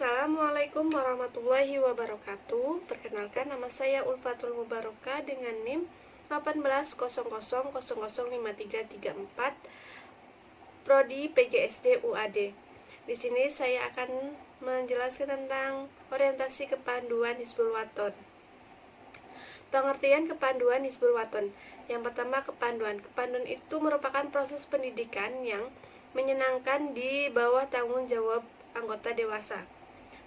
Assalamualaikum warahmatullahi wabarakatuh. Perkenalkan, nama saya Ulfatul Mubarokah dengan NIM 1800005334, Prodi PGSD UAD. Di sini saya akan menjelaskan tentang orientasi kepanduan Hizbul Wathan. Pengertian kepanduan Hizbul Wathan. Yang pertama, kepanduan. Kepanduan itu merupakan proses pendidikan yang menyenangkan di bawah tanggung jawab anggota dewasa.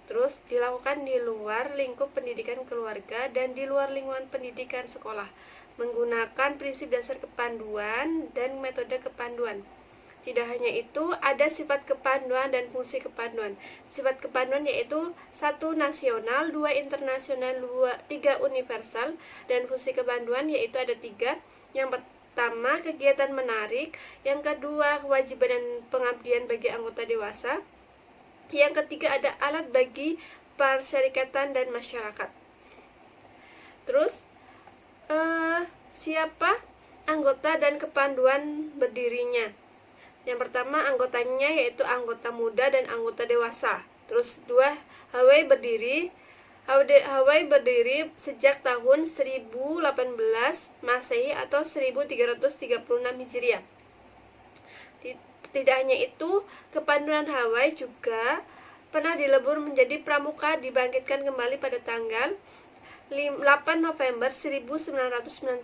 Terus dilakukan di luar lingkup pendidikan keluarga dan di luar lingkungan pendidikan sekolah, menggunakan prinsip dasar kepanduan dan metode kepanduan. Tidak hanya itu, ada sifat kepanduan dan fungsi kepanduan. Sifat kepanduan yaitu 1 nasional, 2 internasional, 3 universal, dan fungsi kepanduan yaitu ada 3. Yang pertama, kegiatan menarik. Yang kedua, kewajiban dan pengabdian bagi anggota dewasa. Yang ketiga, ada alat bagi persyarikatan dan masyarakat. Terus, siapa anggota dan kepanduan berdirinya? Yang pertama, anggotanya yaitu anggota muda dan anggota dewasa. Terus 2, HW berdiri sejak tahun 1018 Masehi atau 1336 Hijriah. Tidak hanya itu, kepanduan Hawai juga pernah dilebur menjadi pramuka dibangkitkan kembali pada tanggal 8 November 1999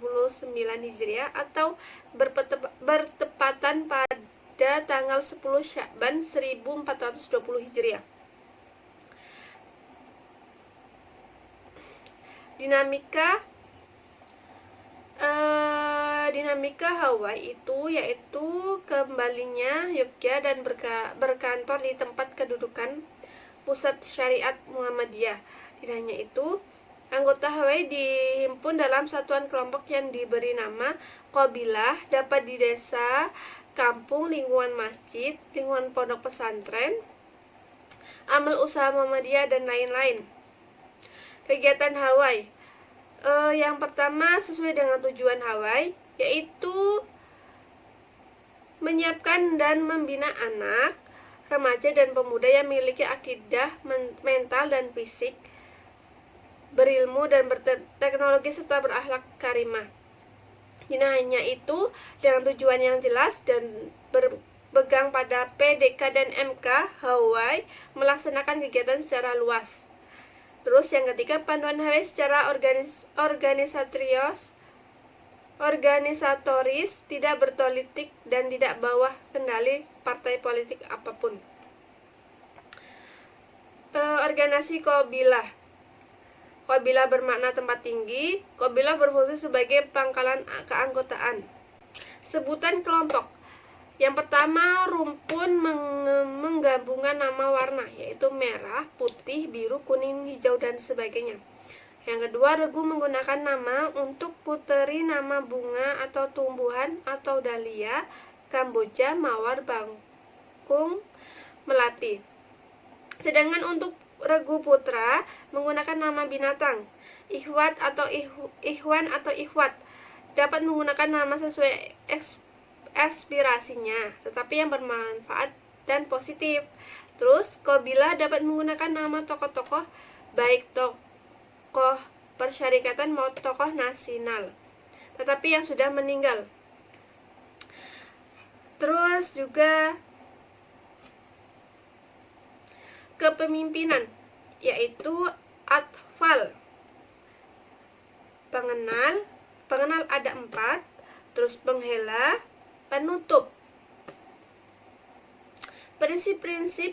Hijriah atau bertepatan pada tanggal 10 Sya'ban 1420 Hijriah. Dinamika Hawai itu yaitu kembalinya Yogya dan berkantor di tempat kedudukan pusat syariat Muhammadiyah. Tidak hanya itu, anggota Hawai dihimpun dalam satuan kelompok yang diberi nama qabilah, dapat di desa, kampung, lingkungan masjid, lingkungan pondok pesantren, amal usaha Muhammadiyah, dan lain-lain. Kegiatan Hawai. Yang pertama, sesuai dengan tujuan Hawai, yaitu menyiapkan dan membina anak, remaja, dan pemuda yang memiliki akidah, mental, dan fisik, berilmu dan berteknologi serta berakhlak karimah. Tidak hanya itu, dengan tujuan yang jelas dan berpegang pada PDK dan MK, Hawai melaksanakan kegiatan secara luas. Terus yang ketiga, panduan Hawai secara organisatoris, tidak berpolitik dan tidak bawah kendali partai politik apapun. Organisasi qabilah. Qabilah bermakna tempat tinggi. Qabilah berfungsi sebagai pangkalan keanggotaan. Sebutan kelompok. Yang pertama, rumpun menggabungkan nama warna, yaitu merah, putih, biru, kuning, hijau, dan sebagainya. Yang kedua, regu menggunakan nama untuk puteri nama bunga atau tumbuhan atau dahlia, kamboja, mawar, bangkung, melati. Sedangkan untuk regu putra menggunakan nama binatang, ikhwat atau ikhwan atau ikhwat, dapat menggunakan nama sesuai aspirasinya, tetapi yang bermanfaat dan positif. Terus, qabilah dapat menggunakan nama tokoh-tokoh, baik tokoh persyarikatan maupun tokoh nasional, tetapi yang sudah meninggal. Terus juga kepemimpinan, yaitu atfal. Pengenal ada 4, terus penghela, penutup. Prinsip-prinsip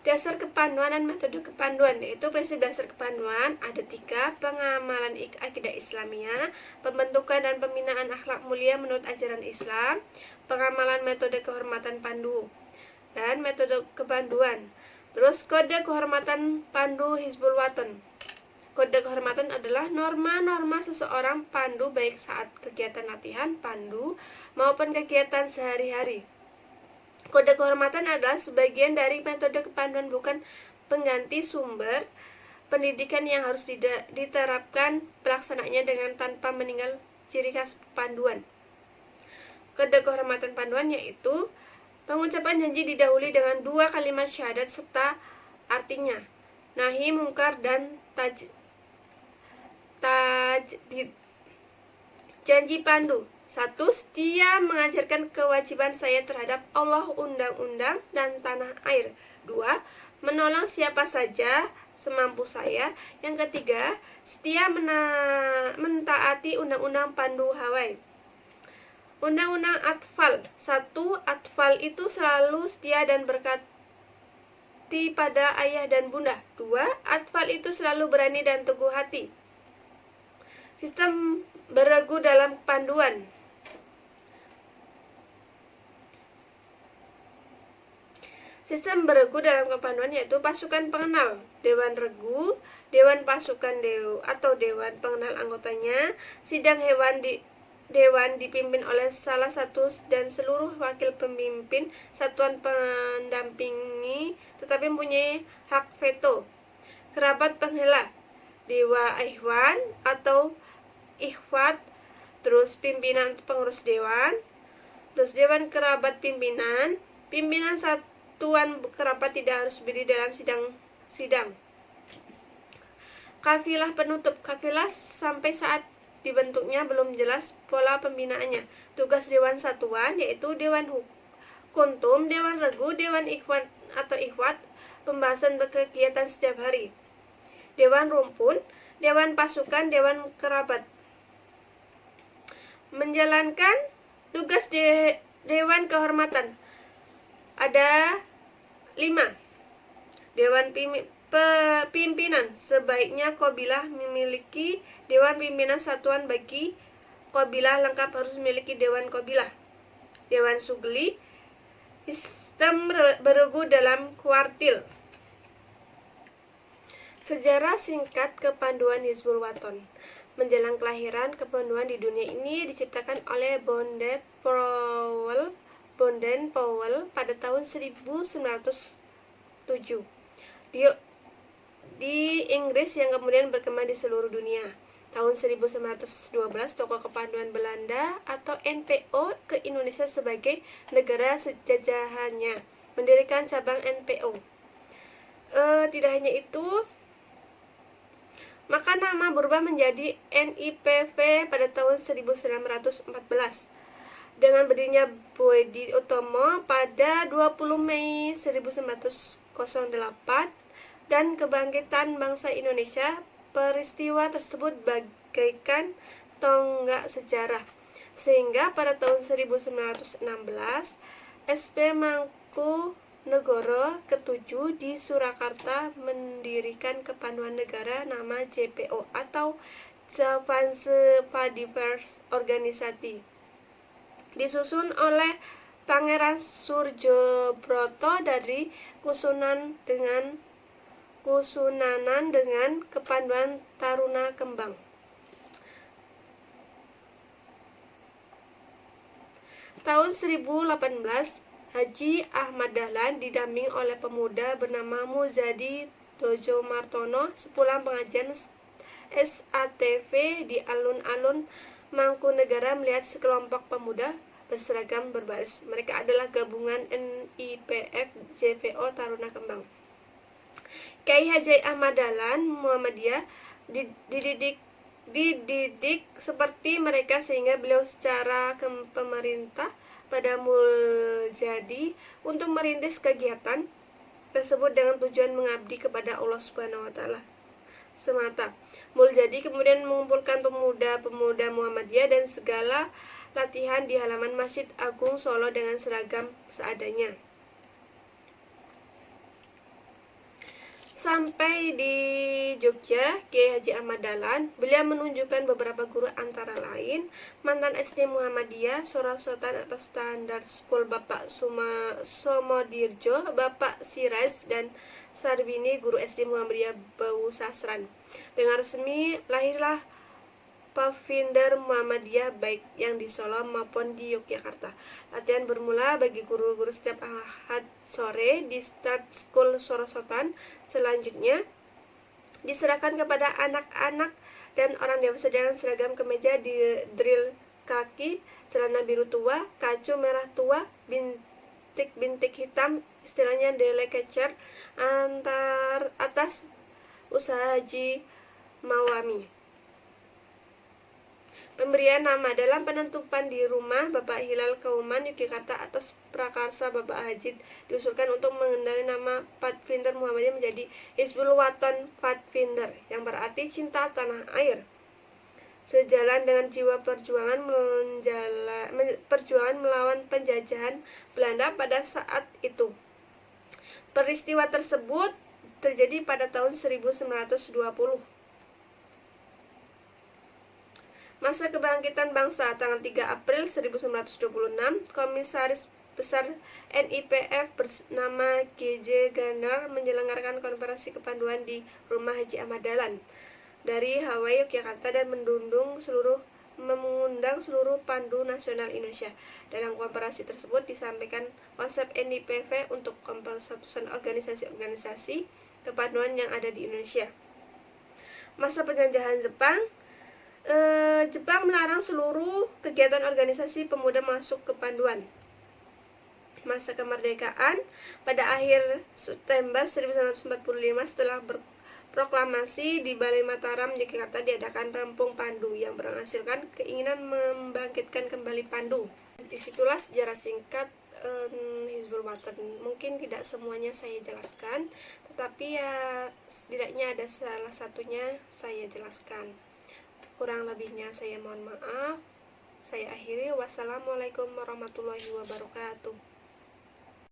dasar kepanduan dan metode kepanduan, yaitu prinsip dasar kepanduan ada 3: pengamalan akidah Islamiyah, pembentukan dan pembinaan akhlak mulia menurut ajaran Islam, pengamalan metode kehormatan pandu, dan metode kepanduan. Terus kode kehormatan pandu Hizbul Wathan. Kode kehormatan adalah norma-norma seseorang pandu baik saat kegiatan latihan pandu maupun kegiatan sehari-hari. Kode kehormatan adalah sebagian dari metode kepanduan, bukan pengganti sumber pendidikan yang harus diterapkan pelaksananya dengan tanpa meninggal ciri khas panduan. Kode kehormatan panduan yaitu pengucapan janji didahului dengan 2 kalimat syahadat serta artinya. nahi mungkar, dan tajdid. Janji pandu. 1. Setia mengajarkan kewajiban saya terhadap Allah, undang-undang, dan tanah air. 2. Menolong siapa saja semampu saya. Yang ketiga, setia mentaati undang-undang pandu Hawaii. Undang-undang Atfal. 1. Atfal itu selalu setia dan berkati pada ayah dan bunda. 2. Atfal itu selalu berani dan teguh hati. Sistem beregu dalam panduan. Sistem beregu dalam kepanduan yaitu pasukan pengenal, dewan regu, dewan pasukan atau dewan pengenal anggotanya, sidang dewan dipimpin oleh salah satu dan seluruh wakil pemimpin satuan pendampingi tetapi mempunyai hak veto. Kerabat penghela, dewa ihwan atau ikhwat, terus pimpinan pengurus dewan, terus dewan kerabat pimpinan satuan kerabat tidak harus berdiri dalam sidang. Kafilah penutup. Kafilah sampai saat dibentuknya belum jelas pola pembinaannya. Tugas dewan satuan yaitu dewan kuntum, dewan regu, dewan ikhwan atau ikhwat, pembahasan kegiatan setiap hari. Dewan rumpun, dewan pasukan, dewan kerabat. Menjalankan tugas dewan kehormatan. Ada 5. Dewan pimpinan. Sebaiknya qabilah memiliki dewan pimpinan satuan, bagi qabilah lengkap harus memiliki dewan qabilah. Dewan sugli. Sistem beregu dalam kuartil. Sejarah singkat kepanduan Hizbul Wathan. Menjelang kelahiran kepanduan di dunia ini diciptakan oleh Baden Powell pada tahun 1907 di Inggris yang kemudian berkembang di seluruh dunia. Tahun 1912 tokoh kepanduan Belanda atau NPO ke Indonesia sebagai negara jajahannya, mendirikan cabang NPO. Tidak hanya itu, maka nama berubah menjadi NIPV pada tahun 1914. Dengan berdirinya Budi Utomo pada 20 Mei 1908 dan kebangkitan bangsa Indonesia, peristiwa tersebut bagaikan tonggak sejarah. Sehingga pada tahun 1916, SP Mangkunegoro ke-7 di Surakarta mendirikan kepanduan negara nama JPO atau Japanese Padiverse Organisasi, disusun oleh Pangeran Surjobroto dari Kusunanan dengan kepanduan Taruna Kembang. Tahun 1018, Haji Ahmad Dahlan didampingi oleh pemuda bernama Muzadi Dojo Martono sepulang pengajian SATV di alun-alun Mangkunegara melihat sekelompok pemuda berseragam berbaris. Mereka adalah gabungan NIPF JPO Taruna Kembang. Kiai Haji Ahmad Dahlan Muhammadiyah dididik seperti mereka sehingga beliau secara pemerintah pada Muljadi untuk merintis kegiatan tersebut dengan tujuan mengabdi kepada Allah Subhanahu wa taala semata. Muljadi kemudian mengumpulkan pemuda-pemuda Muhammadiyah dan segala latihan di halaman Masjid Agung Solo dengan seragam seadanya. Sampai di Jogja, Kiai Haji Ahmad Dahlan, beliau menunjukkan beberapa guru antara lain mantan SD Muhammadiyah Sorosotan atau Standar School Bapak Somodirjo, Bapak Siraj, dan Sarbini, guru SD Muhammadiyah Bau Sasran. Dengan resmi lahirlah Pavinder Muhammadiyah baik yang di Solo maupun di Yogyakarta. Latihan bermula bagi guru-guru setiap Ahad sore di Start School Sorosotan. Selanjutnya diserahkan kepada anak-anak dan orang dewasa dengan seragam kemeja di drill kaki, celana biru tua, kacu merah tua, bintik-bintik hitam, istilahnya delekecer, antar atas Usaha Haji Mawami. Pemberian nama dalam penentuan di rumah Bapak Hilal Kauman Yogyakarta atas prakarsa Bapak Haji diusulkan untuk mengenali nama Pathfinder Muhammadiyah menjadi Hizbul Waton Pathfinder, yang berarti cinta tanah air. Sejalan dengan jiwa perjuangan melawan penjajahan Belanda pada saat itu. Peristiwa tersebut terjadi pada tahun 1920. Masa Kebangkitan Bangsa tanggal 3 April 1926, Komisaris Besar NIPF bernama G.J. Gardner menyelenggarakan konferensi kepanduan di Rumah Haji Ahmad Dahlan dari Hawaii, Yogyakarta, dan mengundang seluruh pandu nasional Indonesia. Dalam konferensi tersebut disampaikan konsep NIPF untuk persatuan organisasi-organisasi kepanduan yang ada di Indonesia. Masa penjajahan Jepang melarang seluruh kegiatan organisasi pemuda masuk ke panduan. Masa kemerdekaan pada akhir September 1945, setelah berproklamasi di Balai Mataram, Yogyakarta, diadakan Rempung Pandu yang menghasilkan keinginan membangkitkan kembali pandu. Disitulah sejarah singkat Hizbul Waton. Mungkin tidak semuanya saya jelaskan, tetapi ya setidaknya ada salah satunya saya jelaskan. Kurang lebihnya saya mohon maaf. Saya akhiri. Wassalamualaikum warahmatullahi wabarakatuh.